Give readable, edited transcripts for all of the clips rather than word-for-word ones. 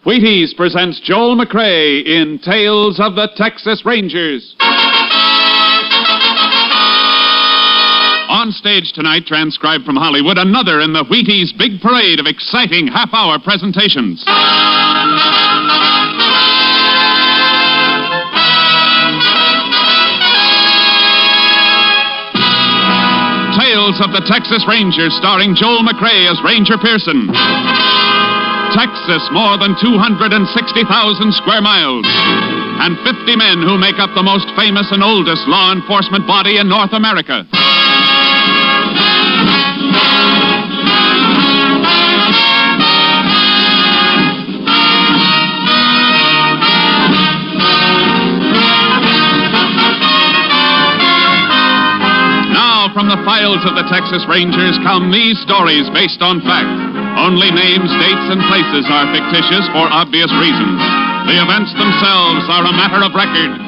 Wheaties presents Joel McRae in Tales of the Texas Rangers. On stage tonight, transcribed from Hollywood, another in the Wheaties big parade of exciting half-hour presentations. Tales of the Texas Rangers, starring Joel McRae as Ranger Pearson. Texas, more than 260,000 square miles, and 50 men who make up the most famous and oldest law enforcement body in North America. Now, from the files of the Texas Rangers come these stories based on fact. Only names, dates, and places are fictitious for obvious reasons. The events themselves are a matter of record.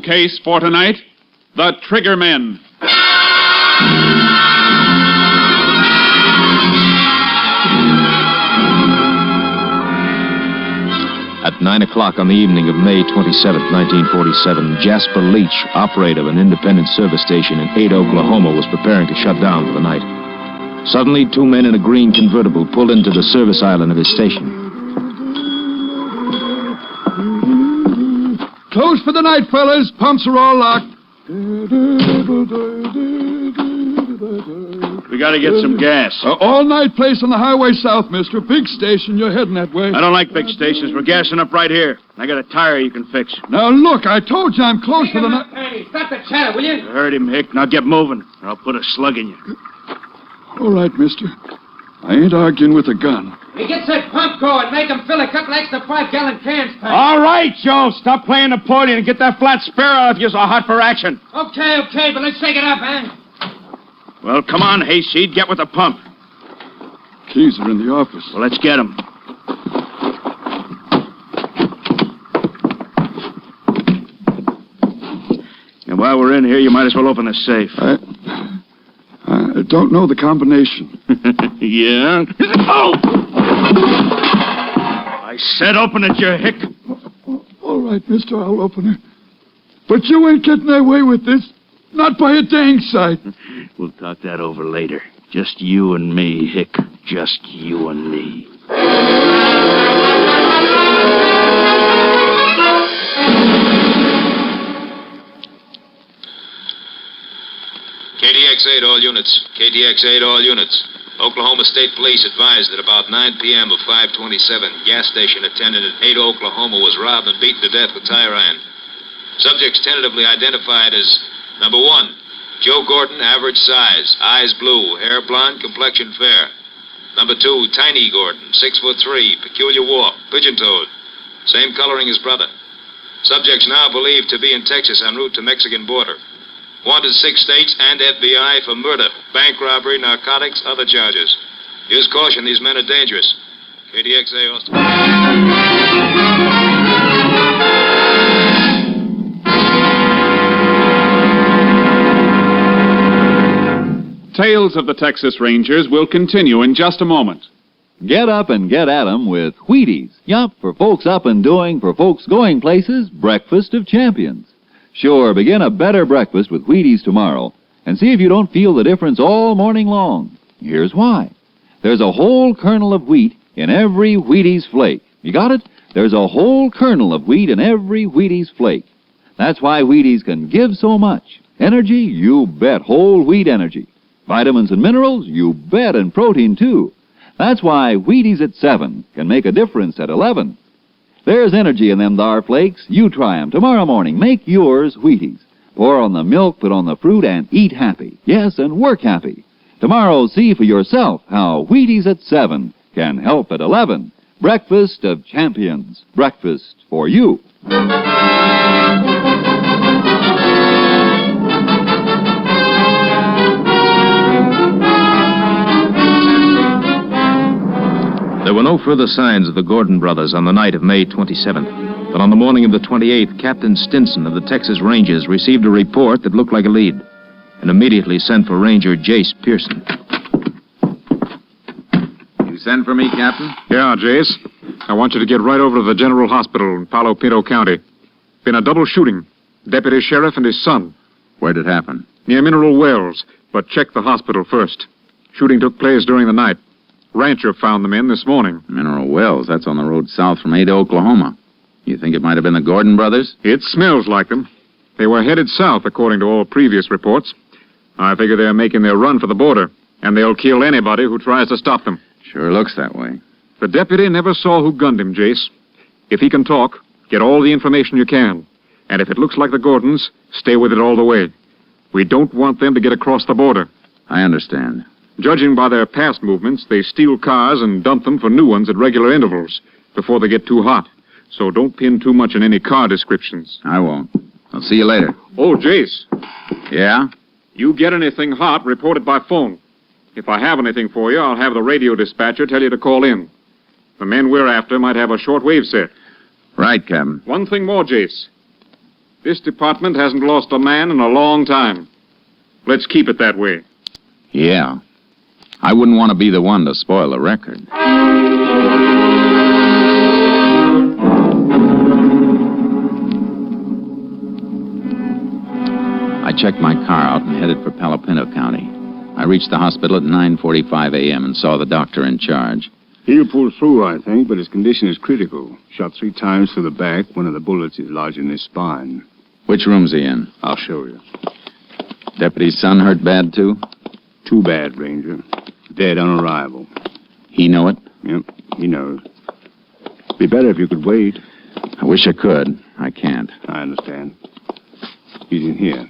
Case for tonight, the Trigger Men. At 9 o'clock on the evening of May 27, 1947, Jasper Leach, operator of an independent service station in Ada, Oklahoma, was preparing to shut down for the night. Suddenly, two men in a green convertible pulled into the service island of his station. Close for the night, fellas. Pumps are all locked. We gotta get some gas. All-night place on the highway south, mister. Big station. You're heading that way. I don't like big stations. We're gassing up right here. I got a tire you can fix. Now, look, I told you I'm close for the night. Hey, stop the chatter, will you? You heard him, Hick. Now get moving, or I'll put a slug in you. All right, mister. I ain't arguing with a gun. Hey, get that pump going. Make them fill a couple extra 5-gallon cans, Pat. All right, Joe. Stop playing the podium and get that flat spare out if you're so hot for action. Okay, but let's shake it up, man. Well, come on, Hayseed. Get with the pump. Keys are in the office. Well, let's get them. And while we're in here, you might as well open the safe. I don't know the combination. Yeah? Oh! I said open it, you hick. All right, mister, I'll open it. But you ain't getting away with this. Not by a dang sight. We'll talk that over later. Just you and me, Hick. Just you and me. KDX-8, all units. KDX-8, all units. Oklahoma State Police advised that about 9 p.m. of 5/27, gas station attendant at Ada, Oklahoma was robbed and beaten to death with tire iron. Subjects tentatively identified as number 1, Joe Gordon, average size, eyes blue, hair blonde, complexion fair. Number 2, Tiny Gordon, 6'3", peculiar walk, pigeon-toed, same coloring as brother. Subjects now believed to be in Texas en route to Mexican border. Wanted 6 states and FBI for murder, bank robbery, narcotics, other charges. Use caution, these men are dangerous. KDXA Austin. Tales of the Texas Rangers will continue in just a moment. Get up and get at 'em with Wheaties. Yup, for folks up and doing, for folks going places, breakfast of champions. Sure, begin a better breakfast with Wheaties tomorrow and see if you don't feel the difference all morning long. Here's why. There's a whole kernel of wheat in every Wheaties flake. You got it? There's a whole kernel of wheat in every Wheaties flake. That's why Wheaties can give so much. Energy? You bet, whole wheat energy. Vitamins and minerals? You bet, and protein, too. That's why Wheaties at 7 can make a difference at 11. There's energy in them thar flakes. You try 'em tomorrow morning. Make yours Wheaties. Pour on the milk, put on the fruit, and eat happy. Yes, and work happy. Tomorrow, see for yourself how Wheaties at 7 can help at 11. Breakfast of champions. Breakfast for you. There were no further signs of the Gordon brothers on the night of May 27th. But on the morning of the 28th, Captain Stinson of the Texas Rangers received a report that looked like a lead. and immediately sent for Ranger Jace Pearson. You send for me, Captain? Yeah, Jace. I want you to get right over to the General Hospital in Palo Pinto County. Been a double shooting. Deputy Sheriff and his son. Where'd it happen? Near Mineral Wells, but check the hospital first. Shooting took place during the night. Rancher found the men this morning. Mineral Wells, that's on the road south from Ada, Oklahoma. You think it might have been the Gordon brothers? It smells like them. They were headed south, according to all previous reports. I figure they're making their run for the border, and they'll kill anybody who tries to stop them. Sure looks that way. The deputy never saw who gunned him, Jace. If he can talk, get all the information you can. And if it looks like the Gordons, stay with it all the way. We don't want them to get across the border. I understand. Judging by their past movements, they steal cars and dump them for new ones at regular intervals before they get too hot. So don't pin too much on any car descriptions. I won't. I'll see you later. Oh, Jace, Yeah? you get anything hot, report it by phone. If I have anything for you, I'll have the radio dispatcher tell you to call in. The men we're after might have a shortwave set. Right, Captain. One thing more, Jace. This department hasn't lost a man in a long time. Let's keep it that way. Yeah. I wouldn't want to be the one to spoil the record. I checked my car out and headed for Palo Pinto County. I reached the hospital at 9:45 a.m. and saw the doctor in charge. He'll pull through, I think, but his condition is critical. Shot 3 times through the back. One of the bullets is lodged in his spine. Which room's he in? I'll show you. Deputy's son hurt bad, too? Too bad, Ranger. Dead on arrival. He know it? Yep, he knows. Be better if you could wait. I wish I could. I can't. I understand. He's in here.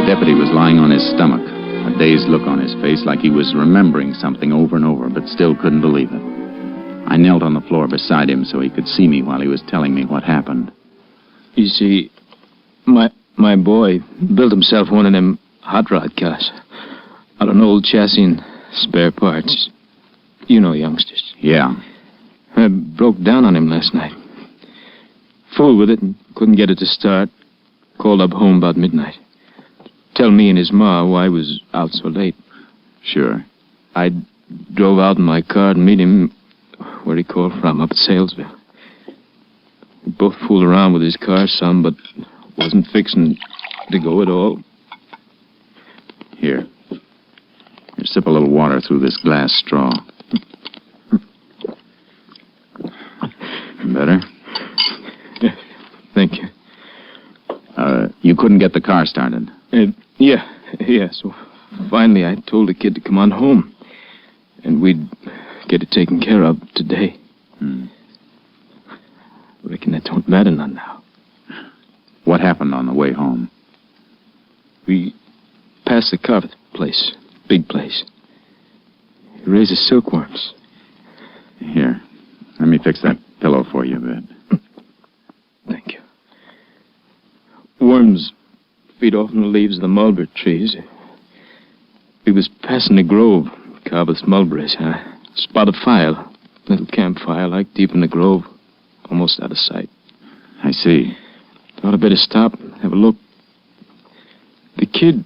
The deputy was lying on his stomach, a dazed look on his face like he was remembering something over and over, but still couldn't believe it. I knelt on the floor beside him so he could see me while he was telling me what happened. You see, my boy built himself one of them hot rod cars out of an old chassis and spare parts. You know youngsters. Yeah. I broke down on him last night. Fooled with it and couldn't get it to start. Called up home about midnight. Tell me and his ma why I was out so late. Sure. I drove out in my car to meet him where he called from, up at Salesville. We both fooled around with his car some, but wasn't fixing to go at all. Here. Here, sip a little water through this glass straw. Better? Thank you. You couldn't get the car started? Yeah. So finally I told the kid to come on home. And we'd get it taken care of today. Reckon that don't matter none now. What happened on the way home? We passed the carpet place. Big place. He raises silkworms. Here. Let me fix that pillow for you a bit. Thank you. Worms feed off in the leaves of the mulberry trees. We was passing the grove, Carver's mulberries. I spotted a fire, little campfire, like deep in the grove, almost out of sight. I see. Thought I'd better stop and have a look. The kid,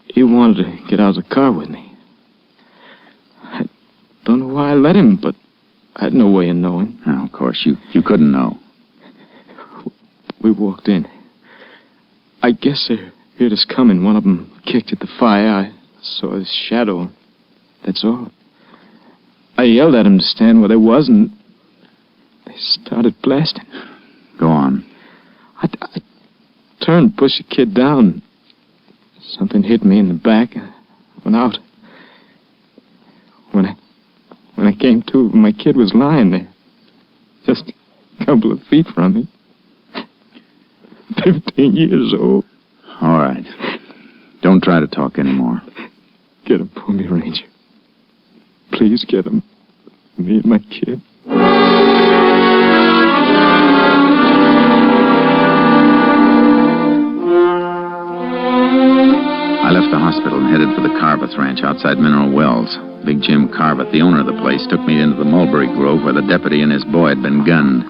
he wanted to get out of the car with me. I don't know why I let him, but I had no way of knowing. Oh, of course, you couldn't know. We walked in. I guess they heard us coming. One of them kicked at the fire. I saw his shadow. That's all. I yelled at him to stand where they was, and they started blasting. Go on. I turned, pushed the kid down. Something hit me in the back. I went out. When I came to, my kid was lying there, just a couple of feet from me. 15 years old. All right. Don't try to talk anymore. Get him for me, Ranger. Please get him. Me and my kid. I left the hospital and headed for the Carveth Ranch outside Mineral Wells. Big Jim Carveth, the owner of the place, took me into the mulberry grove where the deputy and his boy had been gunned.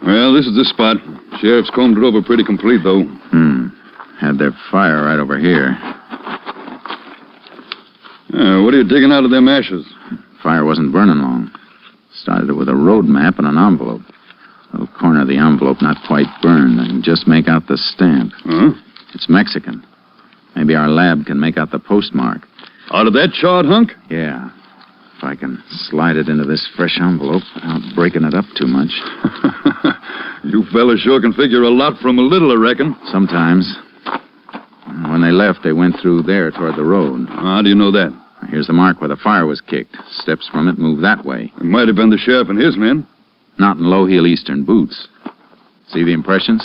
Well, this is the spot. Sheriff's combed it over pretty complete, though. Had their fire right over here. What are you digging out of them ashes? Fire wasn't burning long. Started it with a road map and an envelope. The little corner of the envelope not quite burned. I can just make out the stamp. Huh? It's Mexican. Maybe our lab can make out the postmark. Out of that charred hunk? Yeah. If I can slide it into this fresh envelope without breaking it up too much. You fellas sure can figure a lot from a little, I reckon. Sometimes. When they left, they went through there toward the road. How do you know that? Here's the mark where the fire was kicked. Steps from it move that way. It might have been the sheriff and his men. Not in low-heel Eastern boots. See the impressions?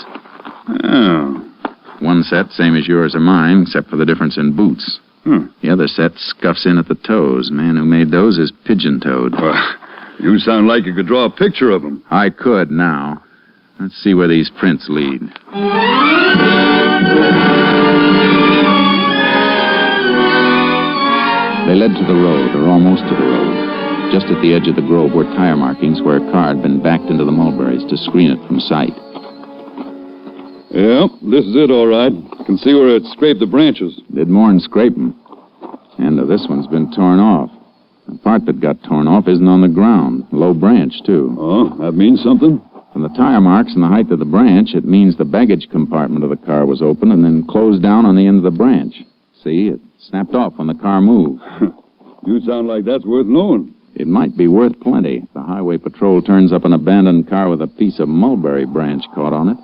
Oh. One set, same as yours or mine, except for the difference in boots. The other set scuffs in at the toes. Man who made those is pigeon-toed. Well, you sound like you could draw a picture of them. I could now. Let's see where these prints lead. They led to the road, or almost to the road. Just at the edge of the grove were tire markings where a car had been backed into the mulberries to screen it from sight. Yep, this is it, all right. Can see where it scraped the branches. Did more than scrape them. End of this one's been torn off. The part that got torn off isn't on the ground. Low branch, too. Oh, that means something? From the tire marks and the height of the branch, it means the baggage compartment of the car was open and then closed down on the end of the branch. See, it snapped off when the car moved. You sound like that's worth knowing. It might be worth plenty if the highway patrol turns up an abandoned car with a piece of mulberry branch caught on it.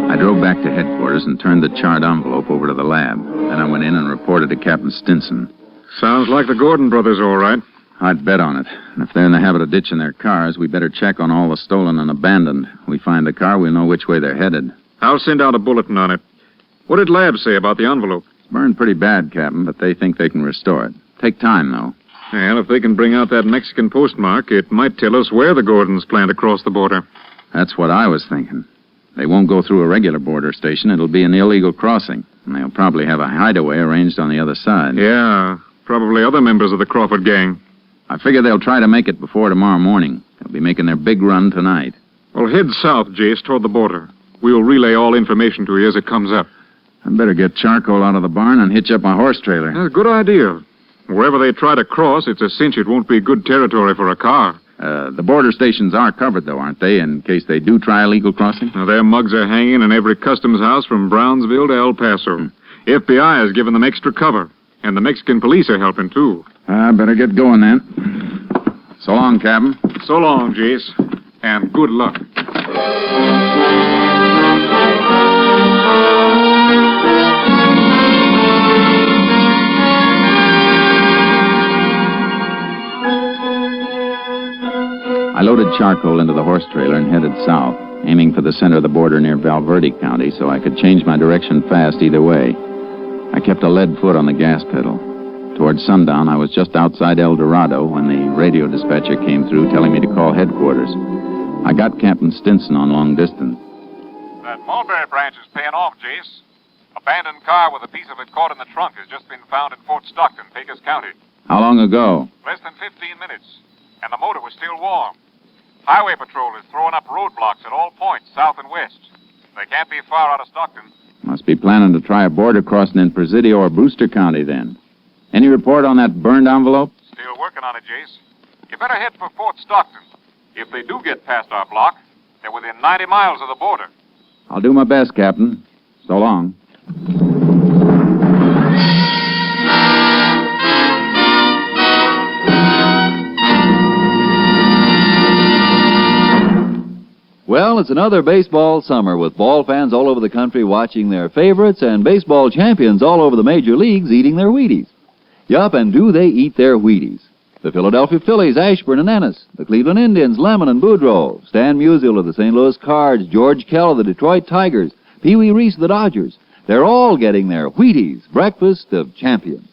I drove back to headquarters and turned the charred envelope over to the lab. Then I went in and reported to Captain Stinson. Sounds like the Gordon brothers, all right. I'd bet on it. And if they're in the habit of ditching their cars, we better check on all the stolen and abandoned. We find the car, we'll know which way they're headed. I'll send out a bulletin on it. What did Lab say about the envelope? It's burned pretty bad, Captain, but they think they can restore it. Take time, though. Well, if they can bring out that Mexican postmark, it might tell us where the Gordons plan to cross the border. That's what I was thinking. They won't go through a regular border station. It'll be an illegal crossing. And they'll probably have a hideaway arranged on the other side. Yeah, probably other members of the Crawford gang. I figure they'll try to make it before tomorrow morning. They'll be making their big run tonight. Well, head south, Jace, toward the border. We'll relay all information to you as it comes up. I'd better get charcoal out of the barn and hitch up my horse trailer. That's a good idea. Wherever they try to cross, it's a cinch it won't be good territory for a car. The border stations are covered, though, aren't they, in case they do try illegal crossing? Now, their mugs are hanging in every customs house from Brownsville to El Paso. FBI has given them extra cover, and the Mexican police are helping, too. I better get going, then. So long, Captain. So long, Jace, and good luck. I loaded charcoal into the horse trailer and headed south, aiming for the center of the border near Valverde County so I could change my direction fast either way. I kept a lead foot on the gas pedal. Toward sundown, I was just outside El Dorado when the radio dispatcher came through telling me to call headquarters. I got Captain Stinson on long distance. That mulberry branch is paying off, Jace. Abandoned car with a piece of it caught in the trunk has just been found in Fort Stockton, Pecos County. How long ago? Less than 15 minutes. And the motor was still warm. Highway Patrol is throwing up roadblocks at all points, south and west. They can't be far out of Stockton. Must be planning to try a border crossing in Presidio or Brewster County, then. Any report on that burned envelope? Still working on it, Jace. You better head for Fort Stockton. If they do get past our block, they're within 90 miles of the border. I'll do my best, Captain. So long. Well, it's another baseball summer with ball fans all over the country watching their favorites and baseball champions all over the major leagues eating their Wheaties. Yup, and do they eat their Wheaties? The Philadelphia Phillies, Ashburn and Ennis. The Cleveland Indians, Lemon and Boudreaux. Stan Musial of the St. Louis Cards. George Kell of the Detroit Tigers. Pee Wee Reese of the Dodgers. They're all getting their Wheaties, breakfast of champions.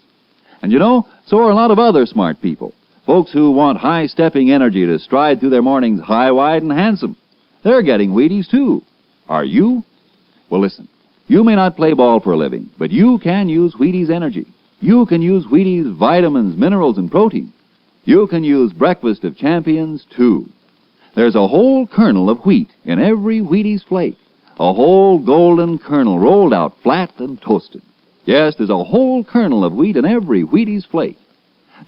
And you know, so are a lot of other smart people. Folks who want high-stepping energy to stride through their mornings high, wide, and handsome. They're getting Wheaties, too. Are you? Well, listen. You may not play ball for a living, but you can use Wheaties energy. You can use Wheaties vitamins, minerals, and protein. You can use Breakfast of Champions, too. There's a whole kernel of wheat in every Wheaties flake. A whole golden kernel rolled out flat and toasted. Yes, there's a whole kernel of wheat in every Wheaties flake.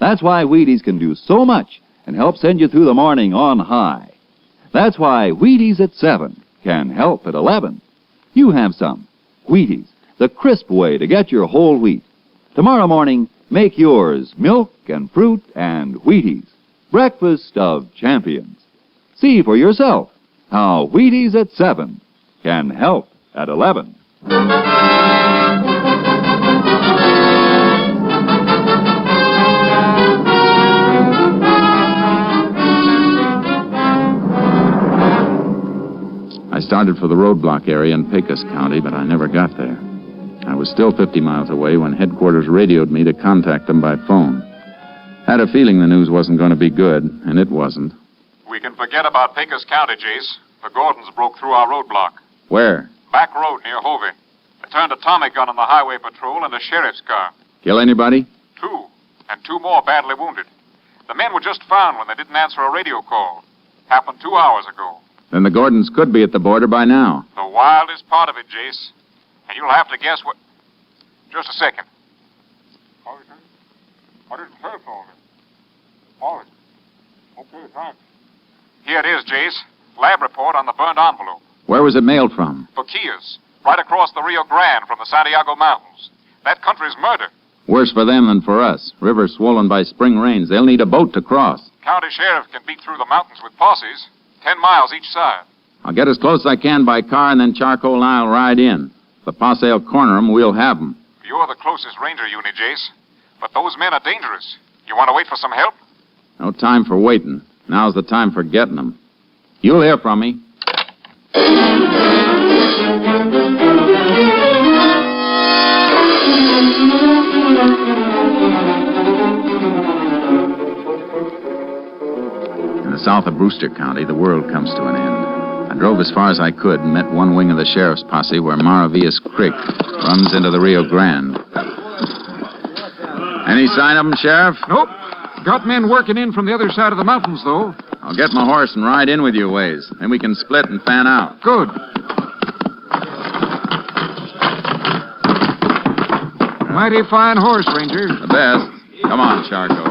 That's why Wheaties can do so much and help send you through the morning on high. That's why Wheaties at 7 can help at 11. You have some. Wheaties, the crisp way to get your whole wheat. Tomorrow morning, make yours milk and fruit and Wheaties. Breakfast of Champions. See for yourself how Wheaties at 7 can help at 11. I started for the roadblock area in Pecos County, but I never got there. I was still 50 miles away when headquarters radioed me to contact them by phone. Had a feeling the news wasn't going to be good, and it wasn't. We can forget about Pecos County, Jace. The Gordons broke through our roadblock. Where? Back road near Hovey. They turned a Tommy gun on the highway patrol and a sheriff's car. Kill anybody? 2, and 2 more badly wounded. The men were just found when they didn't answer a radio call. Happened 2 hours ago. Then the Gordons could be at the border by now. The wildest part of it, Jace. And you'll have to guess what... Just a second. I didn't say so. All right. Okay, thanks. Here it is, Jace. Lab report on the burned envelope. Where was it mailed from? Faquirs. Right across the Rio Grande from the Santiago Mountains. That country's murder. Worse for them than for us. River swollen by spring rains. They'll need a boat to cross. County sheriff can beat through the mountains with posses. 10 miles each side. I'll get as close as I can by car, and then Charcoal and I'll ride in. If the posse will corner them, we'll have them. You're the closest ranger unit, Jace. But those men are dangerous. You want to wait for some help? No time for waiting. Now's the time for getting them. You'll hear from me. In the south of Brewster County, the world comes to an end. I drove as far as I could and met one wing of the sheriff's posse where Maravillas Creek runs into the Rio Grande. Any sign of them, Sheriff? Nope. Got men working in from the other side of the mountains, though. I'll get my horse and ride in with you a ways. Then we can split and fan out. Good. Mighty fine horse, Ranger. The best. Come on, Charco.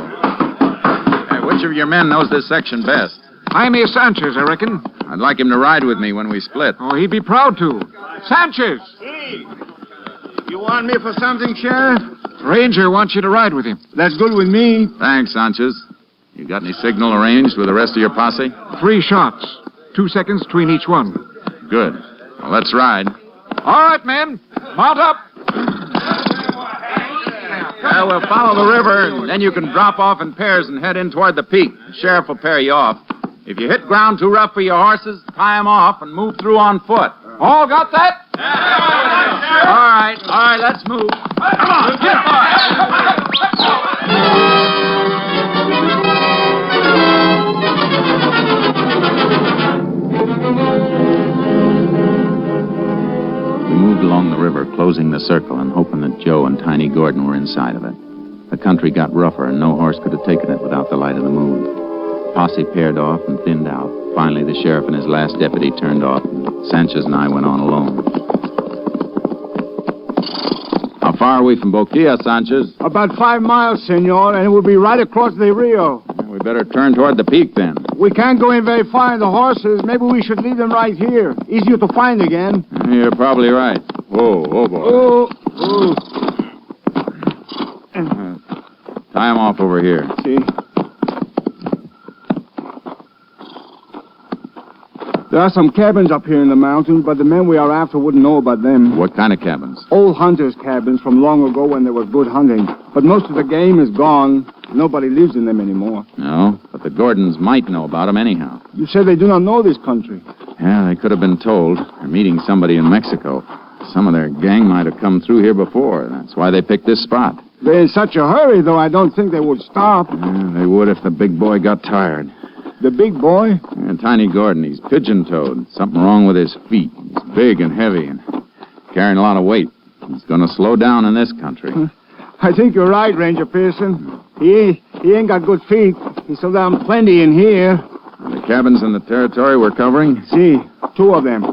Hey, which of your men knows this section best? Jaime Sanchez, I reckon. I'd like him to ride with me when we split. Oh, he'd be proud to. Sanchez! Hey, you want me for something, Sheriff? Ranger wants you to ride with him. That's good with me. Thanks, Sanchez. You got any signal arranged with the rest of your posse? 3 shots. 2 seconds between each one. Good. Well, let's ride. All right, men. Mount up. We'll follow the river, and then you can drop off in pairs and head in toward the peak. The sheriff will pair you off. If you hit ground too rough for your horses, tie them off and move through on foot. All got that? All right, let's move. Come on, get We moved along the river, closing the circle and hoping that Joe and Tiny Gordon were inside of it. The country got rougher, and no horse could have taken it without the light of the moon. Posse paired off and thinned out. Finally, the sheriff and his last deputy turned off, and Sanchez and I went on alone. How far are we from Boquilla, Sanchez? About 5 miles, senor, and we'll be right across the Rio. We better turn toward the peak, then. We can't go in very far in the horses. Maybe we should leave them right here. Easier to find again. You're probably right. Whoa, boy. Oh. Tie him off over here. See? There are some cabins up here in the mountains, but the men we are after wouldn't know about them. What kind of cabins? Old hunters' cabins from long ago when there was good hunting. But most of the game is gone. Nobody lives in them anymore. No, but the Gordons might know about them anyhow. You said they do not know this country. Yeah, they could have been told. They're meeting somebody in Mexico. Some of their gang might have come through here before. That's why they picked this spot. They're in such a hurry, though, I don't think they would stop. Yeah, they would if the big boy got tired. The big boy? And Tiny Gordon, he's pigeon-toed. Something wrong with his feet. He's big and heavy and carrying a lot of weight. He's going to slow down in this country. I think you're right, Ranger Pearson. He ain't got good feet. He slowed down plenty in here. The cabins in the territory we're covering? See, 2 of them.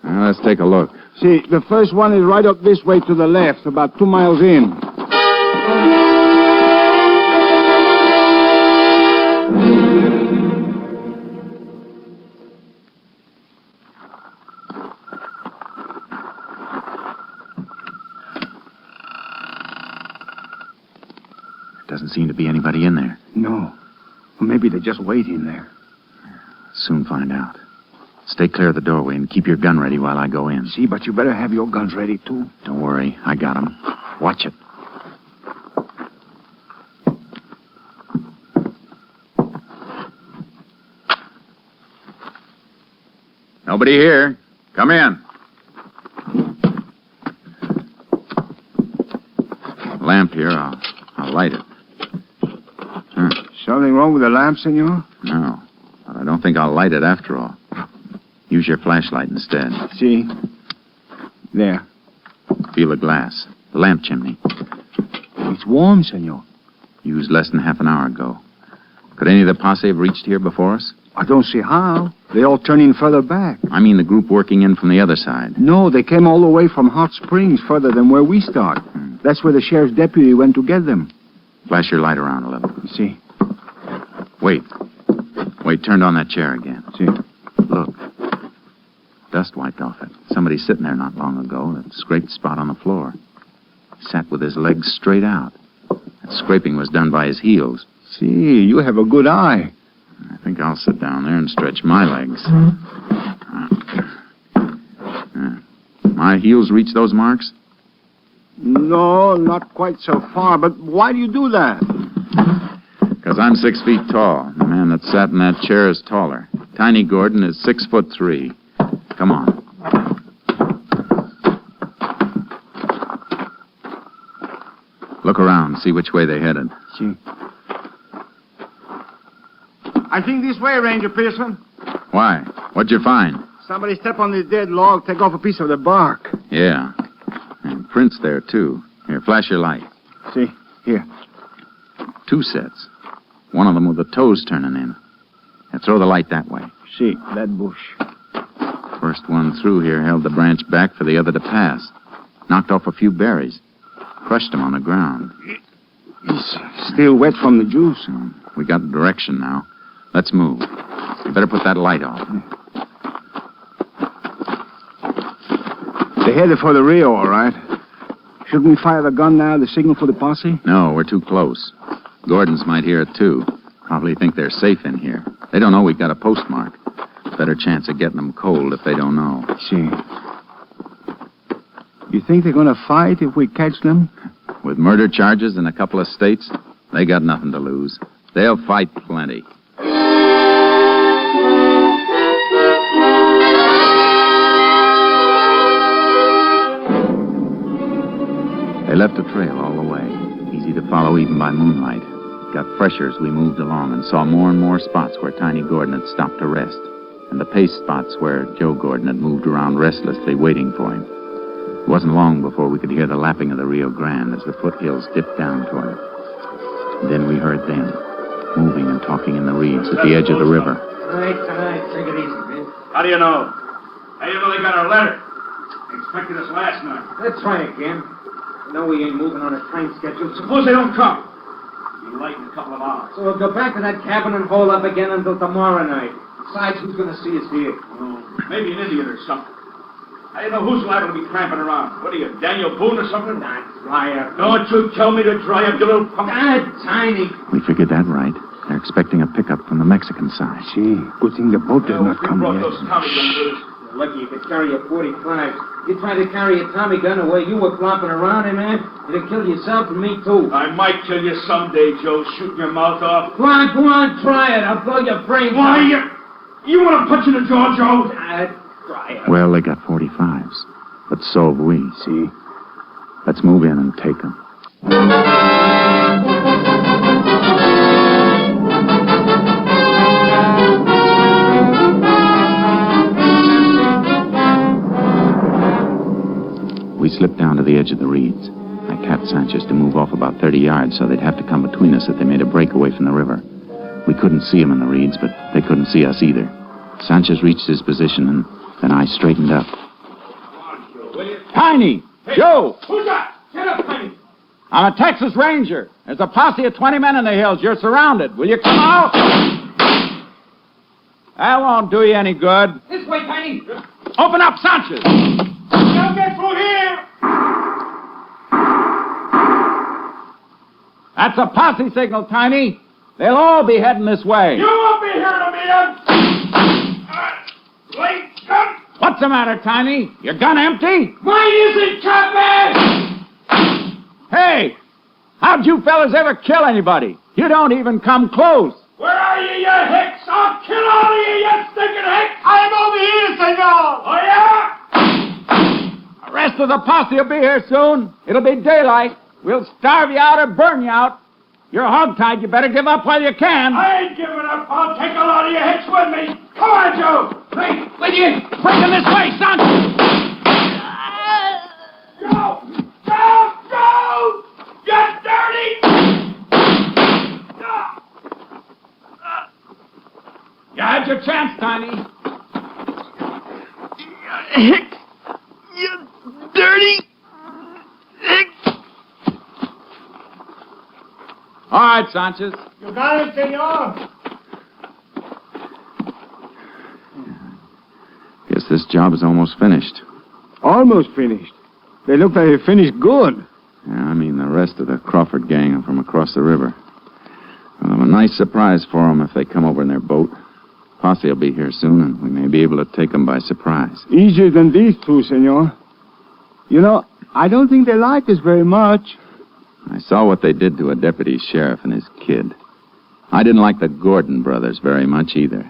Well, let's take a look. See, the first one is right up this way to the left, about 2 miles in. Doesn't seem to be anybody in there. No. Well, maybe they're just waiting there. Soon find out. Stay clear of the doorway and keep your gun ready while I go in. See, but you better have your guns ready, too. Don't worry. I got 'em. Watch it. Nobody here. Come in. Lamp here. I'll light it. Something wrong with the lamp, senor? No. But I don't think I'll light it after all. Use your flashlight instead. See? There. Feel the glass. The lamp chimney. It's warm, senor. Used less than half an hour ago. Could any of the posse have reached here before us? I don't see how. They all turn in further back. I mean the group working in from the other side. No, they came all the way from Hot Springs, further than where we start. That's where the sheriff's deputy went to get them. Flash your light around a little. See? Wait, turned on that chair again. See? Look. Dust wiped off it. Somebody sitting there not long ago, that scraped spot on the floor. Sat with his legs straight out. That scraping was done by his heels. See, you have a good eye. I think I'll sit down there and stretch my legs. My heels reach those marks? No, not quite so far, but why do you do that? Because I'm 6 feet tall. The man that sat in that chair is taller. Tiny Gordon is 6'3". Come on. Look around, see which way they headed. See. I think this way, Ranger Pearson. Why? What'd you find? Somebody step on this dead log, take off a piece of the bark. Yeah. And prints there, too. Here, flash your light. See, here. 2 sets. One of them with the toes turning in. Now throw the light that way. See, that bush. First one through here held the branch back for the other to pass. Knocked off a few berries. Crushed them on the ground. He's still wet from the juice. We got direction now. Let's move. You better put that light off. They're headed for the Rio, all right. Shouldn't we fire the gun now, the signal for the posse? No, we're too close. Gordons might hear it, too. Probably think they're safe in here. They don't know we've got a postmark. Better chance of getting them cold if they don't know. See. You think they're going to fight if we catch them? With murder charges in a couple of states, they got nothing to lose. They'll fight plenty. They left a trail all the way, easy to follow even by moonlight. It got fresher as we moved along and saw more and more spots where Tiny Gordon had stopped to rest, and the pace spots where Joe Gordon had moved around restlessly waiting for him. It wasn't long before we could hear the lapping of the Rio Grande as the foothills dipped down toward it. And then we heard them, moving and talking in the reeds at the edge of the river. Tonight. Take it easy, man. How do you know? How do you know they got our letter? They expected us last night. Let's try again. No, we ain't moving on a time schedule. Suppose they don't come. Be light in a couple of hours. So we'll go back to that cabin and hole up again until tomorrow night. Besides, who's going to see us here? Maybe an idiot or something. I don't know who's liable to be tramping around. What are you, Daniel Boone or something? Not dry up. Don't you tell me to dry up, you little punk. Tiny. We figured that right. They're expecting a pickup from the Mexican side. See, good thing the boat did not come brought yet. those Tommy guns with us. You're lucky you could carry a .45. You tried to carry a Tommy gun the way you were flopping around, eh, man? You'd kill yourself and me, too. I might kill you someday, Joe, shooting your mouth off. Go on, try it. I'll blow your brains Why, out. you want to punch in the jaw, Joe? Try it. Well, they got 45s. But so have we. See? Let's move in and take them. We slipped down to the edge of the reeds. I tapped Sanchez to move off about 30 yards so they'd have to come between us if they made a break away from the river. We couldn't see him in the reeds, but they couldn't see us either. Sanchez reached his position, and then I straightened up. Tiny! Joe! Who's that? Get up, Tiny! I'm a Texas Ranger. There's a posse of 20 men in the hills. You're surrounded. Will you come out? That won't do you any good. This way, Tiny! Open up, Sanchez! Don't get through here! That's a posse signal, Tiny. They'll all be heading this way. You won't be hearing of me, Late gun! What's the matter, Tiny? Your gun empty? Mine isn't, Captain! Hey! How'd you fellas ever kill anybody? You don't even come close. Where are you, you hicks? I'll kill all of you, you stinking hicks! I'm over here, senor! Oh, yeah? The rest of the posse will be here soon. It'll be daylight. We'll starve you out or burn you out. You're hogtied. You better give up while you can. I ain't giving up. I'll take a lot of you hicks with me. Come on, Joe. Hey, will you? Bring them this way, son. Joe! Joe! Joe! You dirty! You had your chance, Tiny. Hicks! You dirty hicks! All right, Sanchez. You got it, senor. Guess this job is almost finished. Almost finished. They look like they finished good. Yeah, I mean the rest of the Crawford gang are from across the river. We'll have a nice surprise for them if they come over in their boat. Posse will be here soon, and we may be able to take them by surprise. Easier than these two, senor. You know, I don't think they like us very much. I saw what they did to a deputy sheriff and his kid. I didn't like the Gordon brothers very much either.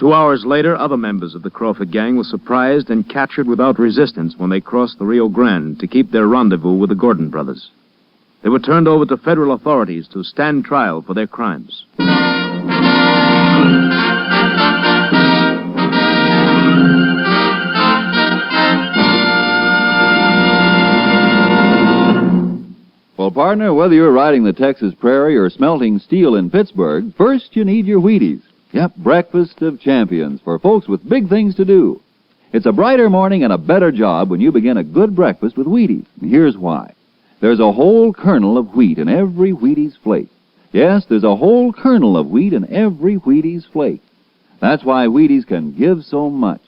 2 hours later, other members of the Crawford gang were surprised and captured without resistance when they crossed the Rio Grande to keep their rendezvous with the Gordon brothers. They were turned over to federal authorities to stand trial for their crimes. Well, partner, whether you're riding the Texas prairie or smelting steel in Pittsburgh, first you need your Wheaties. Yep, breakfast of champions for folks with big things to do. It's a brighter morning and a better job when you begin a good breakfast with Wheaties. And here's why. There's a whole kernel of wheat in every Wheaties flake. Yes, there's a whole kernel of wheat in every Wheaties flake. That's why Wheaties can give so much.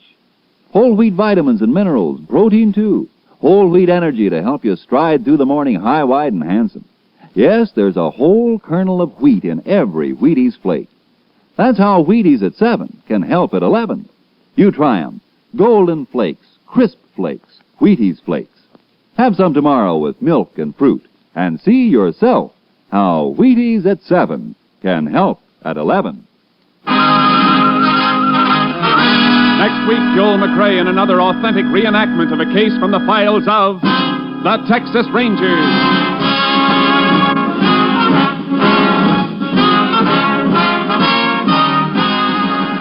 Whole wheat vitamins and minerals, protein too. Whole wheat energy to help you stride through the morning high, wide, and handsome. Yes, there's a whole kernel of wheat in every Wheaties flake. That's how Wheaties at 7 can help at 11. You try 'em. Golden Flakes, Crisp Flakes, Wheaties Flakes. Have some tomorrow with milk and fruit, and see yourself how Wheaties at 7 can help at 11. Next week, Joel McRae in another authentic reenactment of a case from the files of the Texas Rangers.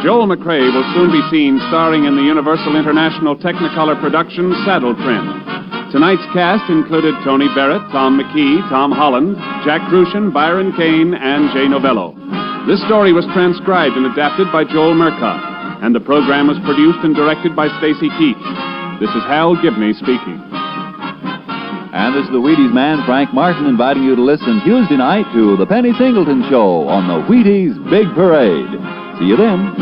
Joel McRae will soon be seen starring in the Universal International Technicolor production Saddle Trim. Tonight's cast included Tony Barrett, Tom McKee, Tom Holland, Jack Crucian, Byron Kane, and Jay Novello. This story was transcribed and adapted by Joel Murcott, and the program was produced and directed by Stacy Keach. This is Hal Gibney speaking. And this is the Wheaties man, Frank Martin, inviting you to listen Tuesday night to The Penny Singleton Show on the Wheaties Big Parade. See you then.